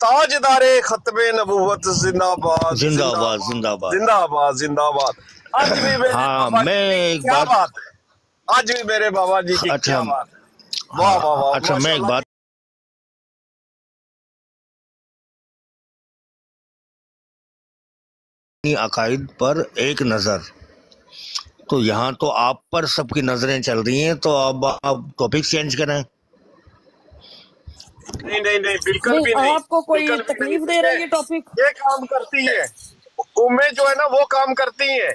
تاجدار ختم نبوت زندہ باد زندہ باد زندہ باد زندہ باد زندہ باد. آج بھی میرے ہاں بابا میں جی ایک کیا بات بات ہے, آج بھی میرے بابا جی کی اچھا کیا بات ہے. واہ واہ واہ, اچھا میں ایک ماشاءاللہ. بات عقائد پر ایک نظر, تو یہاں تو آپ پر سب کی نظریں چل رہی ہیں, تو اب آپ ٹاپک چینج کریں. نہیں نہیں نہیں, بالکل بھی نہیں نہیں, آپ کو کوئی بالکل بھی نہیں. تکلیف دے رہا ہے یہ ٹاپک؟ یہ کام کرتی ہے امیں جو ہے نا, وہ کام کرتی ہیں,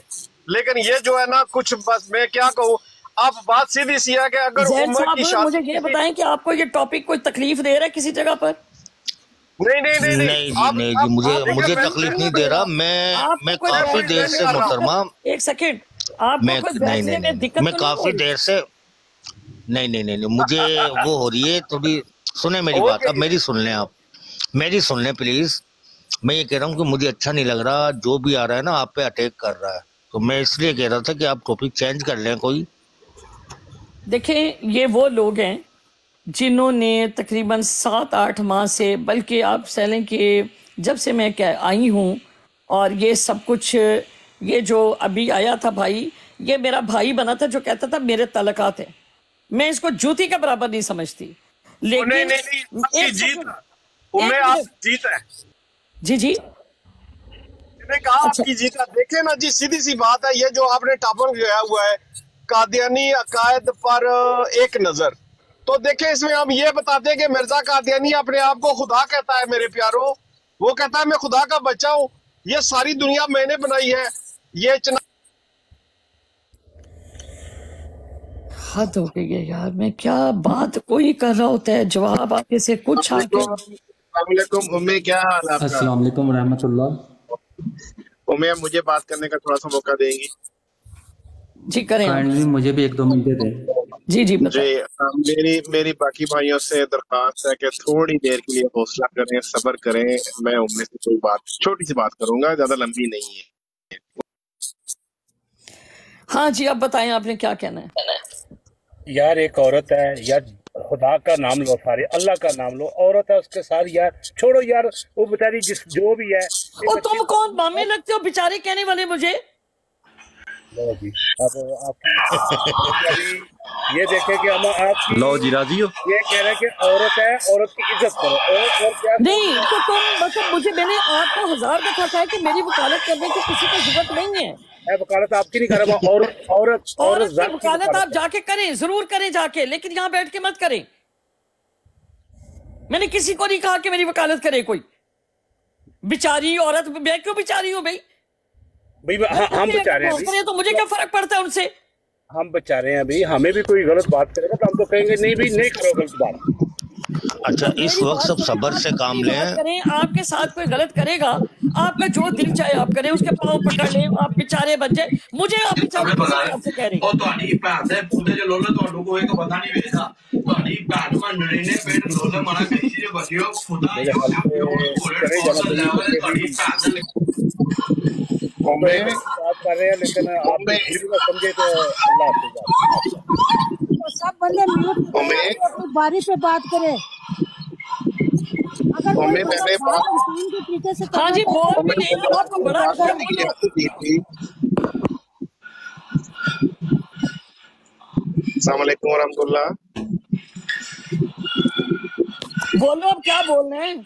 لیکن یہ جو ہے نا کچھ, بس میں کیا کہوں, اب بات سیدھی سی ہے کہ اگر زید امت صاحب کی مجھے شادی یہ بتائیں کہ آپ کو یہ ٹاپک کوئی تکلیف دے رہا ہے کسی جگہ پر؟ نہیں نہیں نہیں نہیں, نہیں جی آپ نہیں جی, آپ کو مجھے کوئی تکلیف بیچ نہیں دے رہا. میں کوئی کافی بیچ دیر سے محترمہ, ایک سیکنڈ, آپ کو میں کوئی نہیں بیچنے نہیں میں نہیں دقت میں تو نہیں ہو کافی رہی؟ دیر سے نہیں مجھے وہ ہو رہی ہے تھوڑی. سنیں میری بات, اب میری سن لیں, آپ میری سن لیں پلیز. میں یہ کہہ رہا ہوں کہ مجھے اچھا نہیں لگ رہا جو بھی آ رہا ہے نا آپ پہ اٹیک کر رہا ہے, تو میں اس لیے کہہ رہا تھا کہ آپ ٹاپک چینج کر لیں کوئی. دیکھیں یہ وہ لوگ ہیں جنہوں نے تقریباً 7-8 ماہ سے, بلکہ آپ سہ لیں کہ جب سے میں آئی ہوں, اور یہ سب کچھ, یہ جو ابھی آیا تھا بھائی, یہ میرا بھائی بنا تھا جو کہتا تھا میرے تعلقات ہیں. میں اس کو جوتی کے برابر نہیں سمجھتی, نہیں لیکن نہیں نہیں, آپ کی ایک جیت سیکنڈ, ہے امیں, ایک آپ منٹ. کی جیت ہے. جی جی میں نے کہا آپ اچھا, کی جیت ہے. دیکھیں نا جی, سیدھی سی بات ہے, یہ جو آپ نے ٹاپک لیا ہوا ہے قادیانی عقائد پر ایک نظر, تو دیکھیں اس میں ہم یہ بتاتے ہیں کہ مرزا قادیانی اپنے آپ کو خدا کہتا ہے میرے پیاروں, وہ کہتا ہے میں خدا کا بچہ ہوں, یہ ساری دنیا میں نے بنائی ہے. یہ حد ہو گئی ہے یار, میں کیا بات, کوئی کر رہا ہوتا ہے جواب آپ سے کچھ آ کے. السلام علیکم امیں, کیا حال ہے آپ کا؟ السلام علیکم ورحمۃ اللہ. امیں مجھے بات کرنے کا تھوڑا سا موقع دیں گی؟ جی کریں آپ. کائنڈلی مجھے بھی 1-2 منٹ دے دیں. جی جی, بتائیں. میری باقی بھائیوں سے درخواست ہے کہ تھوڑی دیر کے لیے حوصلہ کریں, صبر کریں. میں امیں سے کوئی بات, چھوٹی سی بات کروں گا, زیادہ لمبی نہیں ہے. ہاں جی, اب بتائیں آپ نے کیا کہنا ہے. یار ایک عورت ہے یار, خدا کا نام لو, سارے اللہ کا نام لو, عورت ہے اس کے ساتھ یار چھوڑو یار, وہ بیچاری جس جو بھی ہے. اور تم کون مامے لگتے ہو بیچارے کہنے والے مجھے؟ جی اب آپ یہ دیکھیں کہ ہم آپ لو جی راضی ہو, یہ کہہ رہے ہیں کہ عورت ہے, عورت کی عزت کرو, اور کیا نہیں تو تم مطلب میں نے آپ کو 1000 دفعہ کہا کہ میری وکالت کرنے کی کسی کو ضرورت نہیں ہے. وکالت آپ کی نہیں کر رہا, عورت کی وکالت آپ جا کے کریں, ضرور کریں جا کے, لیکن یہاں بیٹھ کے مت کریں. میں نے کسی کو نہیں کہا کہ میری وکالت کرے کوئی بیچاری عورت. میں کیوں بیچاری ہوں بھائی؟ ہم بیچارے ہیں, تو مجھے کیا فرق پڑتا ہے ان سے؟ ہم بیچارے ہیں ابھی, ہمیں بھی کوئی غلط بات کرے گا تو ہم تو کہیں گے نہیں بھی نہیں کرو غلط بات. اچھا اس وقت سب صبر سے کام لیں. آپ کے ساتھ کوئی غلط کرے گا, آپ کا جو دل چاہے آپ کریں, اس کے پاؤں پکڑ لیں, آپ بیچارے بن جائیں. مجھے آپ بیچارے کس حساب سے کہہ رہے ہیں؟ بات کر رہے ہیں لیکن آپ سمجھے تو اللہ حافظ. سب بندے میوٹ اپنی باری پہ بات کرے. اگر کوئی طریقے سے ہاں جی, بول بھی نہیں رہا, آپ کو بڑا اچھا السلام علیکم ورحمۃ اللہ. بولو, اب کیا بول رہے ہیں؟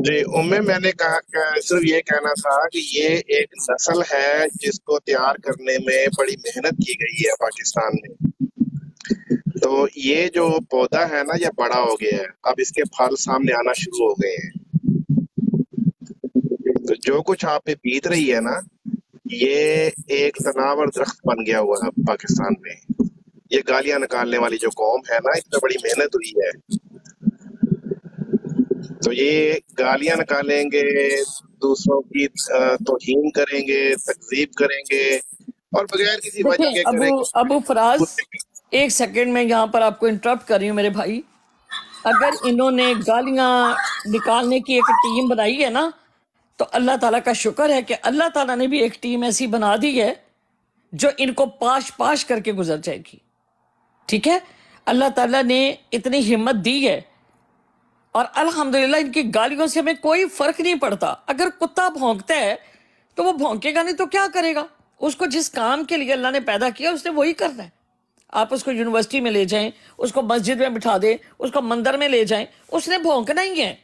جی امیں, میں نے کہا صرف یہ کہنا تھا کہ یہ ایک نسل ہے جس کو تیار کرنے میں بڑی محنت کی گئی ہے پاکستان میں. تو یہ جو پودا ہے نا, یہ بڑا ہو گیا ہے, اب اس کے پھل سامنے آنا شروع ہو گئے ہیں. تو جو کچھ آپ پہ بیت رہی ہے نا, یہ ایک تناور درخت بن گیا ہوا ہے پاکستان میں. یہ گالیاں نکالنے والی جو قوم ہے نا, اس میں بڑی محنت ہوئی ہے. تو یہ گالیاں نکالیں گے, دوسروں کی توہین کریں گے, تکذیب کریں گے, اور بغیر کسی وجہ کے کریں گے. ابو فراز, ایک سیکنڈ میں یہاں پر آپ کو انٹرپٹ کر رہی ہوں میرے بھائی. اگر انہوں نے گالیاں نکالنے کی ایک ٹیم بنائی ہے نا, تو اللہ تعالیٰ کا شکر ہے کہ اللہ تعالیٰ نے بھی ایک ٹیم ایسی بنا دی ہے جو ان کو پاش پاش کر کے گزر جائے گی. ٹھیک ہے, اللہ تعالیٰ نے اتنی ہمت دی ہے اور الحمدللہ ان کی گالیوں سے ہمیں کوئی فرق نہیں پڑتا. اگر کتا بھونکتا ہے تو وہ بھونکے گا نہیں تو کیا کرے گا؟ اس کو جس کام کے لیے اللہ نے پیدا کیا اس نے وہی کرنا ہے. آپ اس کو یونیورسٹی میں لے جائیں, اس کو مسجد میں بٹھا دیں, اس کو مندر میں لے جائیں, اس نے بھونکنا ہی ہے.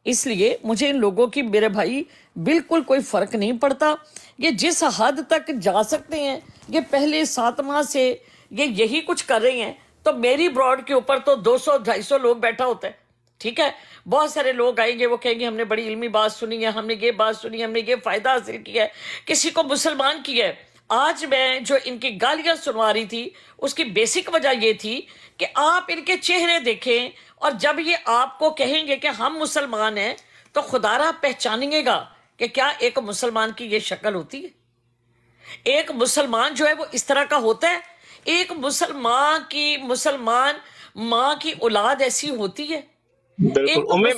اس لیے مجھے ان لوگوں کی میرے بھائی بالکل کوئی فرق نہیں پڑتا. یہ جس حد تک جا سکتے ہیں, یہ پہلے 7 ماہ سے یہ یہی کچھ کر رہے ہیں. تو میری براڈ کے اوپر تو 200-250 لوگ بیٹھا ہوتا ہے, ٹھیک ہے. بہت سارے لوگ آئیں گے, وہ کہیں گے ہم نے بڑی علمی بات سنی ہے, ہم نے یہ بات سنی, ہم نے یہ فائدہ حاصل کیا ہے, کسی کو مسلمان کیا ہے. آج میں جو ان کی گالیاں سنوا رہی تھی اس کی بیسک وجہ یہ تھی کہ آپ ان کے چہرے دیکھیں, اور جب یہ آپ کو کہیں گے کہ ہم مسلمان ہیں تو خدا را پہچانیں گا کہ کیا ایک مسلمان کی یہ شکل ہوتی ہے. ایک مسلمان جو ہے وہ اس طرح کا ہوتا ہے. ایک مسلمان ماں کی اولاد ایسی ہوتی ہے. بالکل.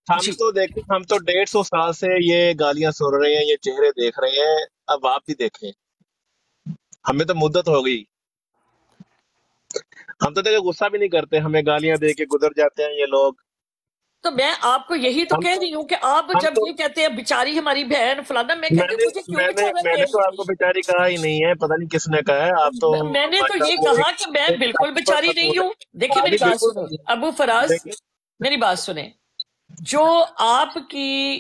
ہم تو دیکھیں, ہم تو 150 سال سے یہ گالیاں سن رہے ہیں, یہ چہرے دیکھ رہے ہیں. اب آپ بھی دیکھیں, ہمیں تو مدت ہو گئی. ہم تو دیکھیں غصہ بھی نہیں کرتے, ہمیں گالیاں دے کے گزر جاتے ہیں یہ لوگ. تو میں آپ کو یہی تو کہہ رہی ہوں کہ آپ جب یہ کہتے ہیں بیچاری ہماری بہن فلانا, میں کہتی ہوں مجھے کیوں بیچارہ میں نے تو آپ کو بیچاری کہا ہی نہیں ہے, پتہ نہیں کس نے کہا ہے. آپ تو میں نے تو یہ کہا کہ میں بالکل بیچاری نہیں ہوں. دیکھیں میری بات سنیں ابو فراز, میری بات سنیں. جو آپ کی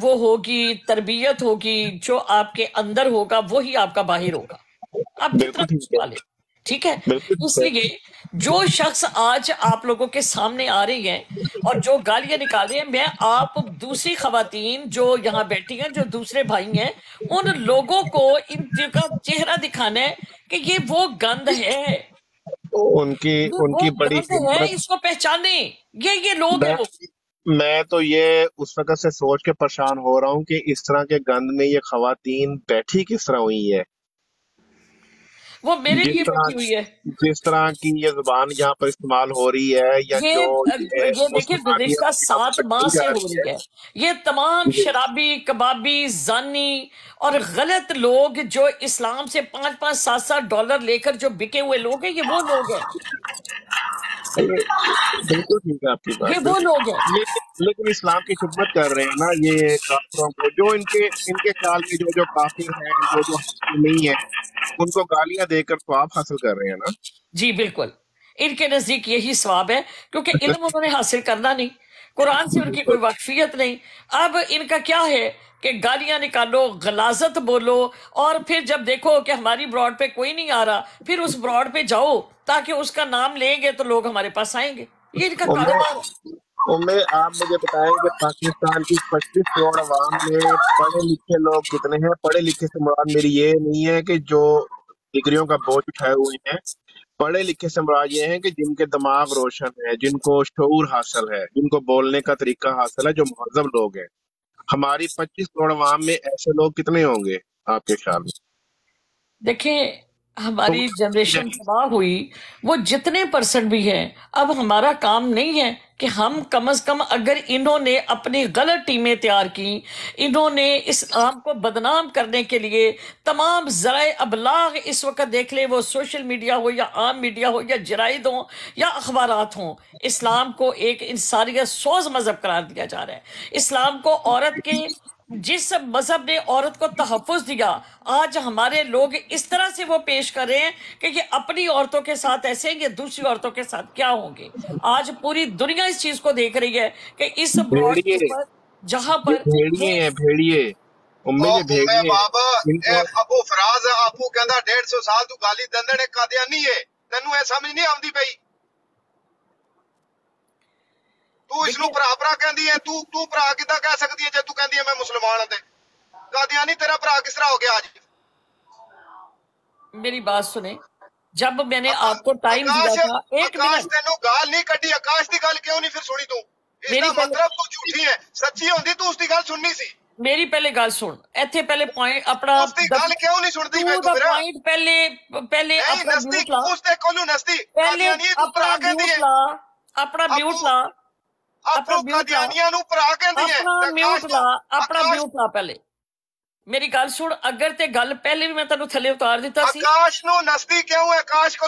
وہ ہوگی تربیت ہوگی, جو آپ کے اندر ہوگا وہی آپ کا باہر ہوگا. آپ جتنا والے, ٹھیک ہے. اس لیے جو شخص آج آپ لوگوں کے سامنے آ رہی ہیں اور جو گالیاں نکال رہے ہیں, میں آپ دوسری خواتین جو یہاں بیٹھی ہیں, جو دوسرے بھائی ہیں, ان لوگوں کو ان کا چہرہ دکھانا ہے کہ یہ وہ گند ہے, ان کی بڑی ہے, اس کو پہچانے, یہ لوگ ہیں. میں تو یہ اس وقت سے سوچ کے پریشان ہو رہا ہوں کہ اس طرح کے گند میں یہ خواتین بیٹھی کس طرح ہوئی ہے. وہ میرے لیے بیٹھی ہوئی ہے. جس طرح کی یہ زبان یہاں پر استعمال ہو رہی ہے, یا جو یہ دیکھیں گزشتہ 7 ماہ سے ہو رہی ہے. یہ تمام شرابی, کبابی, زانی اور غلط لوگ جو اسلام سے $5-7 لے کر جو بکے ہوئے لوگ ہیں, یہ وہ لوگ ہیں. بالکل ٹھیک ہے آپ کی بات, یہ وہ لوگ ہیں. لیکن اسلام کی خدمت کر رہے ہیں نا یہ کافروں کو, جو ان کے خیال میں جو کافر ہیں, جو نہیں ہے, ان کو گالیاں دے کر ثواب حاصل کر رہے ہیں نا. جی بالکل, ان کے نزدیک یہی ثواب ہے, کیونکہ علم انہوں نے حاصل کرنا نہیں, قرآن سے ان کی کوئی واقفیت نہیں. اب ان کا کیا ہے کہ گالیاں نکالو, غلاظت بولو, اور پھر جب دیکھو کہ ہماری براڈ پہ کوئی نہیں آ رہا, پھر اس براڈ پہ جاؤ تاکہ اس کا نام لیں گے تو لوگ ہمارے پاس آئیں گے. یہ ان کا کاروبار ہے. آپ مجھے بتائیں کہ پاکستان کی 25 کروڑ عوام میں پڑھے لکھے لوگ کتنے ہیں؟ پڑھے لکھے سے مراد میری یہ نہیں ہے کہ جو ڈگریوں کا بوجھ اٹھائے ہوئے ہیں. پڑھے لکھے سے مراد یہ ہے کہ جن کے دماغ روشن ہے, جن کو شعور حاصل ہے, جن کو بولنے کا طریقہ حاصل ہے, جو مہذب لوگ ہیں. ہماری 25 کروڑ عوام میں ایسے لوگ کتنے ہوں گے آپ کے خیال میں؟ دیکھیں ہماری جنریشن تباہ ہوئی, وہ جتنے پرسنٹ بھی ہیں, اب ہمارا کام نہیں ہے کہ ہم کم از کم, اگر انہوں نے اپنی غلط ٹیمیں تیار کی, انہوں نے اسلام کو بدنام کرنے کے لیے تمام ذرائع ابلاغ اس وقت دیکھ لیں, وہ سوشل میڈیا ہو یا عام میڈیا ہو یا جرائد ہوں یا اخبارات ہوں, اسلام کو ایک انسانیت سوز مذہب قرار دیا جا رہا ہے. اسلام کو عورت کے, جس مذہب نے عورت کو تحفظ دیا, آج ہمارے لوگ اس طرح سے وہ پیش کر رہے ہیں کہ یہ اپنی عورتوں کے ساتھ ایسے ہیں, یہ دوسری عورتوں کے ساتھ کیا ہوں گے. آج پوری دنیا اس چیز کو دیکھ رہی ہے کہ اس براڈ کے اوپر جہاں پر بھیڑیے بابا ابو فراز آپو کہندا 150 سال تو گالی دندنے قادیانی ہے, تینوں اے سمجھ نہیں آندی پئی. تو اس نو پرا کہندی ہے, تو پرا کیدا کہہ سکدی ہے جے تو کہندی ہے میں مسلمان ہاں تے قادیانی تیرا پرا کس طرح ہو گیا آج؟ میری بات سنیں, جب میں نے آپ کو ٹائم دیا تھا, ایک منٹ, تینوں گال نہیں کڈی, آکاش دی گل کیوں نہیں پھر سنی تو؟ اس دا مطلب تو جھوٹی ہے, سچی ہوندی تو اس دی گل سننی سی. میری پہلے گل سن, ایتھے پہلے پوائنٹ اپنا, اس دی گل کیوں نہیں سنتی پئی تو؟ پوائنٹ پہلے اپنا میوٹ لا, اس دے کولو نستی قادیانی تو پرا کہندی ہے, اپنا میوٹ لا, اپنا قادیانیاں نو پرا کہندی ہے, اپنا میوٹ لا پہلے میری گل سن. اگر تے گل پہلے بھی میں تینوں تھلے اتار دیتا سی, آکاش نو نستی کیوں ہے؟ آکاش کو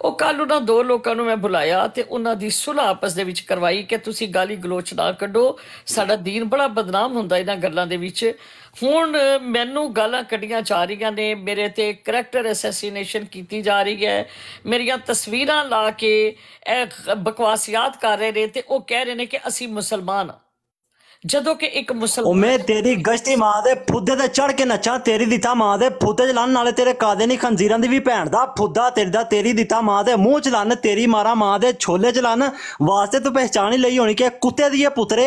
ਉਹ ਕੱਲ ਉਹਨਾਂ 2 ਲੋਕਾਂ ਨੂੰ ਮੈਂ ਬੁਲਾਇਆ ਤੇ ਉਹਨਾਂ ਦੀ ਸੁਲ੍ਹਾ ਆਪਸ ਦੇ ਵਿੱਚ ਕਰਵਾਈ ਕਿ ਤੁਸੀਂ ਗਾਲੀ ਗਲੋਚ ਨਾ ਕੱਢੋ, ਸਾਡਾ ਦੀਨ ਬੜਾ ਬਦਨਾਮ ਹੁੰਦਾ ਇਹਨਾਂ ਗੱਲਾਂ ਦੇ ਵਿੱਚ। ਹੁਣ ਮੈਨੂੰ ਗਾਲਾਂ ਕੱਢੀਆਂ ਜਾ ਰਹੀਆਂ ਨੇ, ਮੇਰੇ ਤੇ ਕਰੈਕਟਰ ਅਸੈਸੀਨੇਸ਼ਨ ਕੀਤੀ ਜਾ ਰਹੀ ਹੈ, ਮੇਰੀਆਂ ਤਸਵੀਰਾਂ ਲਾ ਕੇ ਇਹ ਬਕਵਾਸਿਆਤ ਕਰ ਰਹੇ ਨੇ ਤੇ ਉਹ ਕਹਿ ਰਹੇ ਨੇ ਕਿ ਅਸੀਂ ਮੁਸਲਮਾਨ ਹਾਂ, ਜਦੋਂ ਕਿ ਇੱਕ ਮੁਸਲਮਾਨ। ਮੈਂ ਤੇਰੀ ਗਸ਼ਤੀ ਮਾਂ ਦੇ ਫੁੱਦੇ ਤੇ ਚੜ ਕੇ ਨੱਚਾਂ, ਤੇਰੀ ਦਿੱਤਾ ਮਾਂ ਦੇ ਫੁੱਦੇ ਚ ਲੰਨ, ਨਾਲੇ ਤੇਰੇ ਕਾਦੇ ਨਹੀਂ ਖੰਜ਼ੀਰਾਂ ਦੀ ਵੀ ਭੈਣ ਦਾ ਫੁੱਦਾ ਤੇਰੀ ਦਾ, ਤੇਰੀ ਦਿੱਤਾ ਮਾਂ ਦੇ ਮੂੰਹ ਚ ਲੰਨ, ਤੇਰੀ ਮਾਰਾ ਮਾਂ ਦੇ ਛੋਲੇ ਚ ਲੰਨ ਵਾਸਤੇ ਤੂੰ ਪਹਿਚਾਣ ਹੀ ਲਈ ਹੋਣੀ ਕਿ ਕੁੱਤੇ ਦੀ ਇਹ ਪੁੱਤਰੇ।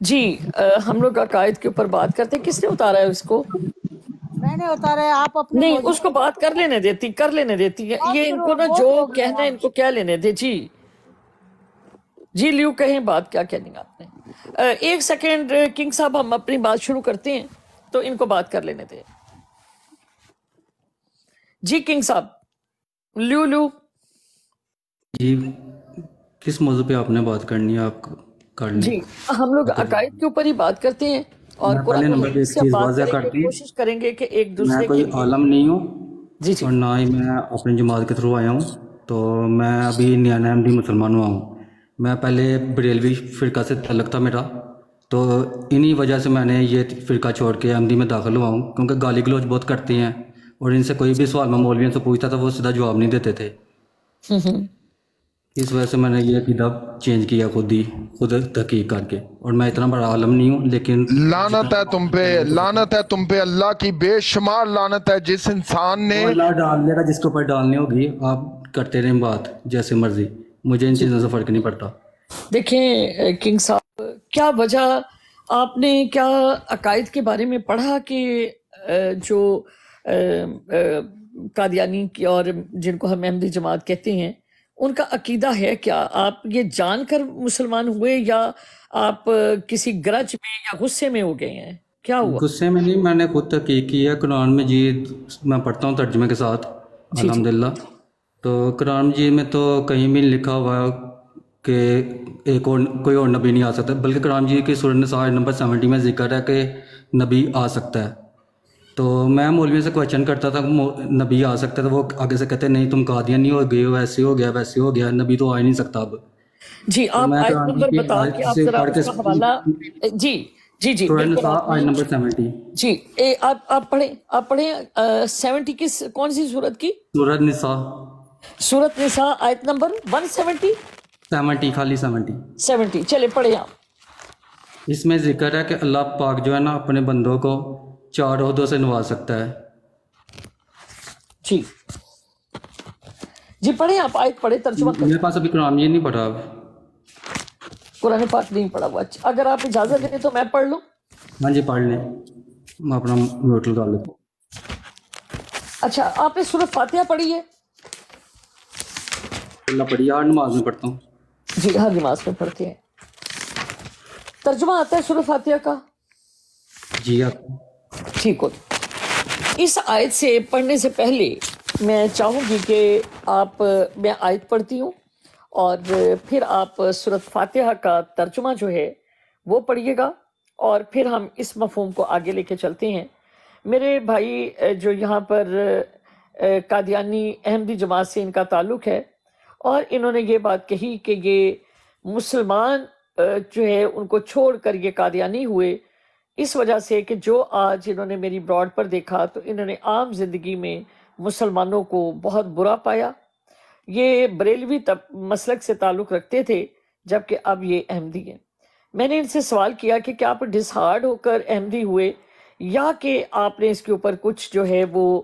جی ہم لوگ عقائد کے اوپر بات کرتے ہیں. کس نے اتارا ہے اس کو؟ میں نے اتارا ہے. آپ اپنے نہیں اس کو بات کر لینے دیتی ہے. یہ ان کو نا جو کہنا ہے ان کو کیا لینے دے. جی لیو کہیں بات کیا کہنی ہے آپ نے. ایک سیکنڈ کنگ صاحب ہم اپنی بات شروع کرتے ہیں تو ان کو بات کر لینے دیں. جی کنگ صاحب لیو جی کس موضوع پہ آپ نے بات کرنی ہے؟ آپ کر لیں. جی ہم لوگ عقائد کے اوپر ہی بات کرتے ہیں اور پہلے نمبر پہ ایک چیز واضح کر دوں، کوشش کریں گے کہ ایک دوسرے میں کوئی کے عالم نہیں ہوں جی اور نہ ہی میں اپنی جماعت کے تھرو آیا ہوں. تو میں ابھی نیا احمدی مسلمان ہوا ہوں. میں پہلے بریلوی فرقہ سے تعلق تھا میرا، تو انہی وجہ سے میں نے یہ فرقہ چھوڑ کے احمدی میں داخل ہوا ہوں، کیونکہ گالی گلوچ بہت کرتے ہیں اور ان سے کوئی بھی سوال میں مولویوں سے پوچھتا تھا وہ سیدھا جواب نہیں دیتے تھے. اس وجہ سے میں نے یہ عقیدہ چینج کیا خود تحقیق کر کے. اور میں اتنا بڑا عالم نہیں ہوں لیکن لعنت ہے تم پہ، لعنت ہے تم پہ، اللہ کی بے شمار لعنت ہے. جس انسان نے اللہ ڈال دے گا جس کے اوپر ڈالنی ہوگی. آپ کرتے رہیں بات جیسے مرضی، مجھے ان چیزوں سے فرق نہیں پڑتا. دیکھیں کنگ صاحب کیا وجہ آپ نے کیا عقائد کے بارے میں پڑھا کہ جو قادیانی کی اور جن کو ہم احمدی جماعت کہتے ہیں ان کا عقیدہ ہے کیا؟ آپ یہ جان کر مسلمان ہوئے یا آپ کسی گرج میں یا غصے میں ہو گئے ہیں؟ کیا ہوا؟ غصے میں نہیں، میں نے خود تحقیق کی ہے. قرآن مجید میں پڑھتا ہوں ترجمے کے ساتھ الحمدللہ. تو قرآن مجید میں تو کہیں بھی لکھا ہوا ہے کہ ایک اور کوئی اور نبی نہیں آ سکتا، بلکہ قرآن مجید کی سورہ نساء نمبر 70 میں ذکر ہے کہ نبی آ سکتا ہے. تو میں مولوی سے کویشچن کرتا تھا نبی آ سکتا ہے، تو وہ آگے سے کہتے نہیں تم قادیانی ہو گئے ہو، ایسے ہو گیا ویسے ہو گیا، نبی تو آ ہی نہیں سکتا. اب جی آپ آیت نمبر بتا کے آپ ذرا اس کا حوالہ جی سورہ نساء آیت نمبر 70. جی آپ پڑھیں 70 کس کون سی سورت کی؟ سورہ نساء، سورت نساء آیت نمبر 170 خالی 70 چلے پڑھیں آپ. اس میں ذکر ہے کہ اللہ پاک جو ہے نا اپنے بندوں کو 4 عہدوں سے نواز سکتا ہے. جی پڑھیں آپ آیت پڑھیں ترجمہ کریں. میرے پاس ابھی قرآن یہ نہیں پڑھا، قرآن پاک نہیں پڑھا ہوا. اگر آپ اجازت دیں تو میں پڑھ لوں. ہاں جی پڑھ لیں، میں اپنا میوٹ لگا لیتا ہوں. اچھا آپ نے سورۃ فاتحہ پڑھی ہے؟ اللہ پڑھی، ہر نماز میں پڑھتا ہوں. جی ہر نماز میں پڑھتے ہیں. ترجمہ آتا ہے سورۃ فاتحہ کا؟ جی آتا. ٹھیک ہو. اس آیت سے پڑھنے سے پہلے میں چاہوں گی کہ میں آیت پڑھتی ہوں اور پھر آپ سورۃ فاتحہ کا ترجمہ جو ہے وہ پڑھیے گا اور پھر ہم اس مفہوم کو آگے لے کے چلتے ہیں. میرے بھائی جو یہاں پر قادیانی احمدی جماعت سے ان کا تعلق ہے اور انہوں نے یہ بات کہی کہ یہ مسلمان جو ہے ان کو چھوڑ کر یہ قادیانی ہوئے اس وجہ سے کہ جو آج انہوں نے میری براڈ پر دیکھا تو انہوں نے عام زندگی میں مسلمانوں کو بہت برا پایا. یہ بریلوی مسلک سے تعلق رکھتے تھے جبکہ اب یہ احمدی ہیں. میں نے ان سے سوال کیا کہ کیا آپ ڈس ہارڈ ہو کر احمدی ہوئے یا کہ آپ نے اس کے اوپر کچھ جو ہے وہ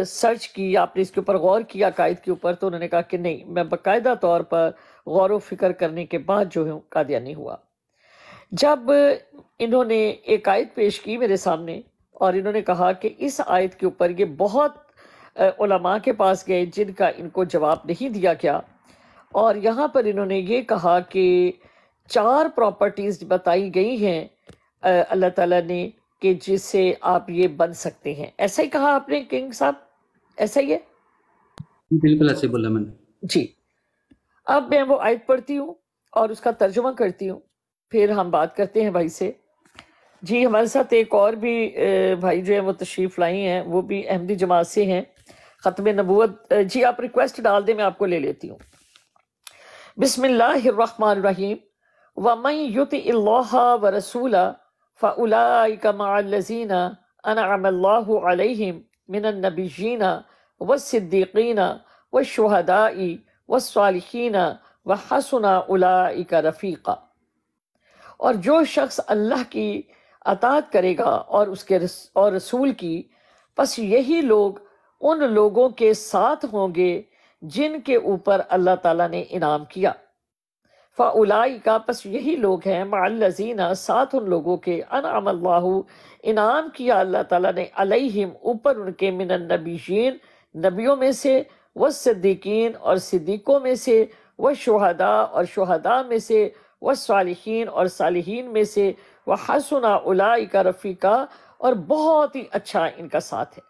سرچ کی، آپ نے اس کے اوپر غور کیا عقائد کے اوپر؟ تو انہوں نے کہا کہ نہیں، میں باقاعدہ طور پر غور و فکر کرنے کے بعد جو ہے قادیانی ہوا. جب انہوں نے ایک آیت پیش کی میرے سامنے اور انہوں نے کہا کہ اس آیت کے اوپر یہ بہت علماء کے پاس گئے جن کا ان کو جواب نہیں دیا گیا، اور یہاں پر انہوں نے یہ کہا کہ 4 پراپرٹیز بتائی گئی ہیں اللہ تعالیٰ نے کہ جس سے آپ یہ بن سکتے ہیں. ایسا ہی کہا آپ نے کنگ صاحب؟ ایسا ہی ہے؟ بالکل ایسے بولا میں نے. جی اب میں وہ آیت پڑھتی ہوں اور اس کا ترجمہ کرتی ہوں، پھر ہم بات کرتے ہیں بھائی سے. جی ہمارے ساتھ ایک اور بھی بھائی جو ہیں وہ تشریف لائی ہیں، وہ بھی احمدی جماعت سے ہیں، ختم نبوت. جی آپ ریکویسٹ ڈال دیں، میں آپ کو لے لیتی ہوں. بسم اللہ الرحمن الرحیم. وَمَن يُطِعِ اللَّهَ وَرَسُولَهُ فَأُولَٰئِكَ مَعَ الَّذِينَ أَنْعَمَ اللَّهُ عَلَيْهِمْ مِنَ النَّبِيِّينَ وَالصِّدِّيقِينَ وَالشُّهَدَاءِ وَالصَّالِحِينَ وَحَسُنَ أُولَٰئِكَ رَفِيقًا. اور جو شخص اللہ کی اطاعت کرے گا اور اس کے اور رسول کی، پس یہی لوگ ان لوگوں کے ساتھ ہوں گے جن کے اوپر اللہ تعالیٰ نے انعام کیا. فاولئک پس یہی لوگ ہیں مع الذین ساتھ ان لوگوں کے انعم اللہ انعام کیا اللہ تعالیٰ نے علیہم اوپر ان کے من النبیین نبیوں میں سے والصدیقین اور صدیقوں میں سے والشہداء اور شہداء میں سے والصالحین اور صالحین میں سے وحسن اولئک رفیقا اور بہت ہی اچھا ان کا ساتھ ہے۔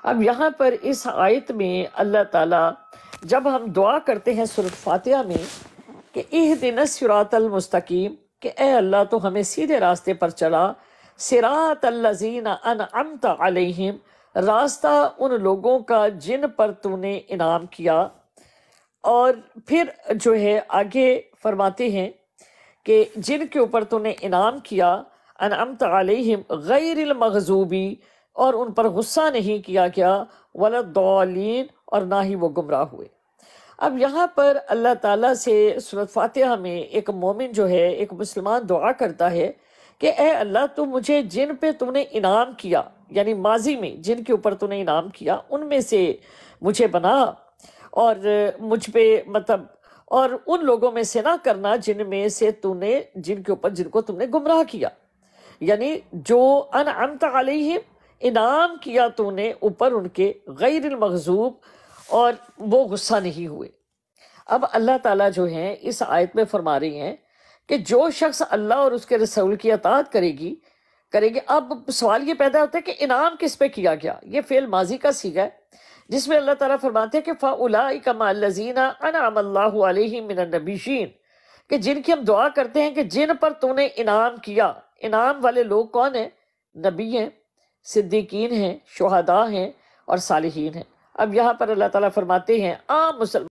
اب یہاں پر اس آیت میں اللہ تعالیٰ جب ہم دعا کرتے ہیں سورۃ فاتحہ میں کہ اہدنا الصراط المستقیم، کہ اے اللہ تو ہمیں سیدھے راستے پر چلا، صراط الذین انعمت علیہم، راستہ ان لوگوں کا جن پر تو نے انعام کیا، اور پھر جو ہے آگے فرماتے ہیں کہ جن کے اوپر تو نے انعام کیا، انعمت علیہم غیر المغضوبی، اور ان پر غصہ نہیں کیا گیا، ولا الضالین، اور نہ ہی وہ گمراہ ہوئے۔ اب یہاں پر اللہ تعالیٰ سے سورۃ فاتحہ میں ایک مومن جو ہے، ایک مسلمان دعا کرتا ہے کہ اے اللہ تو مجھے جن پہ تم نے انعام کیا، یعنی ماضی میں جن کے اوپر تم نے انعام کیا ان میں سے مجھے بنا، اور مجھ پہ مطلب اور ان لوگوں میں سے نہ کرنا جن میں سے جن کو تم نے گمراہ کیا، یعنی جو انعمت علیہم انعام کیا تو نے اوپر ان کے، غیر المغضوب، اور وہ غصہ نہیں ہوئے۔ اب اللہ تعالیٰ جو ہیں اس آیت میں فرما رہی ہیں کہ جو شخص اللہ اور اس کے رسول کی اطاعت کرے گی۔ اب سوال یہ پیدا ہوتا ہے کہ انعام کس پہ کیا گیا؟ یہ فعل ماضی کا صیغہ ہے جس میں اللہ تعالیٰ فرماتے ہیں کہ فَأُولَئِكَ مَعَ الَّذِينَ أَنْعَمَ اللَّهُ عَلَيْهِم مِّنَ النَّبِيِّينَ، کہ جن کی ہم دعا کرتے ہیں کہ جن پر تو نے انعام کیا۔ انعام والے لوگ کون ہیں؟ نبی ہیں، صدیقین ہیں، شہداء ہیں اور صالحین ہیں۔ اب یہاں پر اللہ تعالیٰ فرماتے ہیں عام مسلمان